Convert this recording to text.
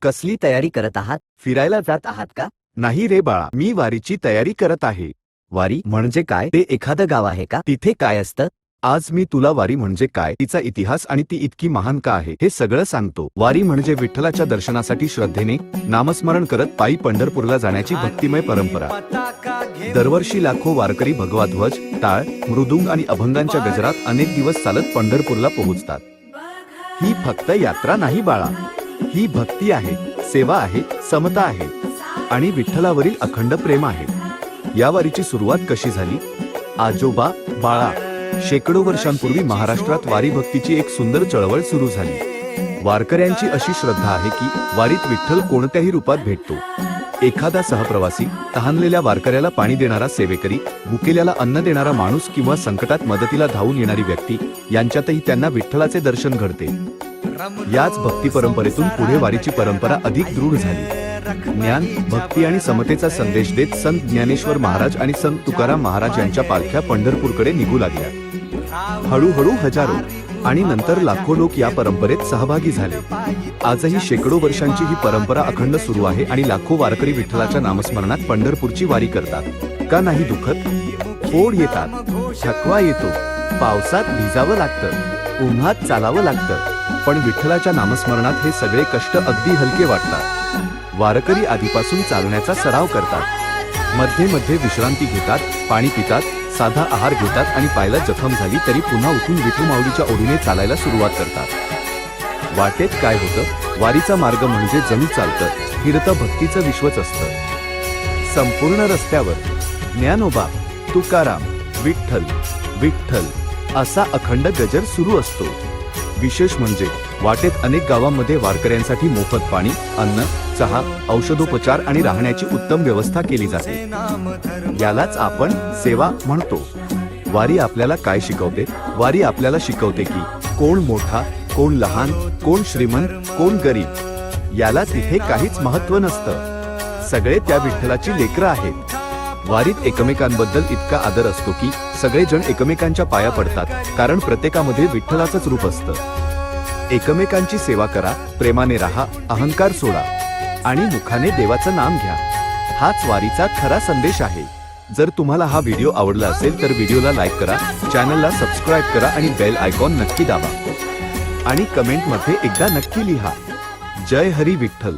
कसली तयारी करत आहात? फिरायला जात आहात का? नाही रे बाळा, मी वारीची तयारी करत आहे. वारी म्हणजे काय? ते एखादं गाव आहे का? तिथे काय असतं? आज मी तुला वारी म्हणजे काय, तिचा इतिहास आणि ती इतकी महान का आहे हे सगळं सांगतो. वारी म्हणजे विठ्ठलाच्या दर्शनासाठी श्रद्धेने नामस्मरण करत पायी पंढरपूरला जाण्याची भक्तिमय परंपरा. दरवर्षी लाखो वारकरी भगवा ध्वज, टाळ, मृदुंग आणि अभंगांच्या गजरात अनेक दिवस चालत पंढरपूरला पोहोचतात. ही फक्त यात्रा नाही बाळा, ही भक्ती आहे, सेवा आहे, समता आहे आणि विठ्ठलावरील अखंड प्रेम आहे. या वारीची सुरुवात कशी झाली? आजोबा बाळा, शेकडो वर्षांपूर्वी महाराष्ट्रात वारी भक्तीची एक सुंदर चळवळ सुरू झाली. वारकऱ्यांची अशी श्रद्धा आहे की वारीत विठ्ठल कोणत्याही रूपात भेटतो. एखादा सहप्रवासी, तहानलेल्या वारकऱ्याला पाणी देणारा सेवेकरी, भुकेल्याला अन्न देणारा माणूस किंवा संकटात मदतीला धावून येणारी व्यक्ती, यांच्यातही त्यांना विठ्ठलाचे दर्शन घडते. याच भक्ती परंपरेतून पुढे वारीची परंपरा अधिक दृढ झाली. ज्ञान, भक्ती आणि समतेचा संदेश देत संत ज्ञानेश्वर महाराज आणि संत तुकाराम महाराज यांच्या पालख्या पंढरपूरकडे निघू लागल्या. हळूहळू हजारो आणि नंतर लाखो लोक या परंपरेत सहभागी झाले. आजही शेकडो वर्षांची ही परंपरा अखंड सुरू आहे आणि लाखो वारकरी विठ्ठलाच्या नामस्मरणात पंढरपूरची वारी करतात. का नाही दुखत? फोड येतात, थकवा येतो, पावसात भिजावं लागतं, उन्हात चालावं लागतं, पण विठ्ठलाच्या नामस्मरणात हे सगळे कष्ट अगदी हलके वाटतात. वारकरी आधीपासून चालण्याचा सराव करतात, मध्ये मध्ये विश्रांती घेतात, पाणी पितात, साधा आहार घेतात आणि पायाला जखम झाली तरी पुन्हा उठून विठू माऊलीच्या ओढीने चालायला सुरुवात करतात. वाटेत काय होतं? वारीचा मार्ग म्हणजे जणू चालतं, फिरतं भक्तीचं विश्वच असतं. संपूर्ण रस्त्यावर ज्ञानोबा, तुकाराम, विठ्ठल विठ्ठल असा अखंड गजर सुरू असतो. विशेष म्हणजे वाटेत अनेक गावांमध्ये वारकऱ्यांसाठी मोफत पाणी, अन्न, चहा, औषधोपचार आणि राहण्याची उत्तम व्यवस्था केली जाते. यालाच आपण सेवा म्हणतो. वारी आपल्याला काय शिकवते? वारी आपल्याला शिकवते की कोण मोठा, कोण लहान, कोण श्रीमंत, कोण गरीब, याला तिथे काहीच महत्त्व नसतं. सगळे त्या विठ्ठलाची लेकरं आहेत. वारीत एकमेकांबद्दल इतका आदर असतो की सगळेजण एकमेकांच्या पाया पडतात, कारण प्रत्येकामध्ये विठ्ठलाचंच रूप असतं. एकमेकांची सेवा करा, प्रेमाने राहा, अहंकार सोडा आणि मुखाने देवाचं नाम घ्या. हाच वारीचा खरा संदेश आहे. जर तुम्हाला हा व्हिडिओ आवडला असेल तर व्हिडिओला लाईक करा, चॅनलला सबस्क्राईब करा आणि बेल आयकॉन नक्की दाबा आणि कमेंटमध्ये एकदा नक्की लिहा. जय हरी विठ्ठल.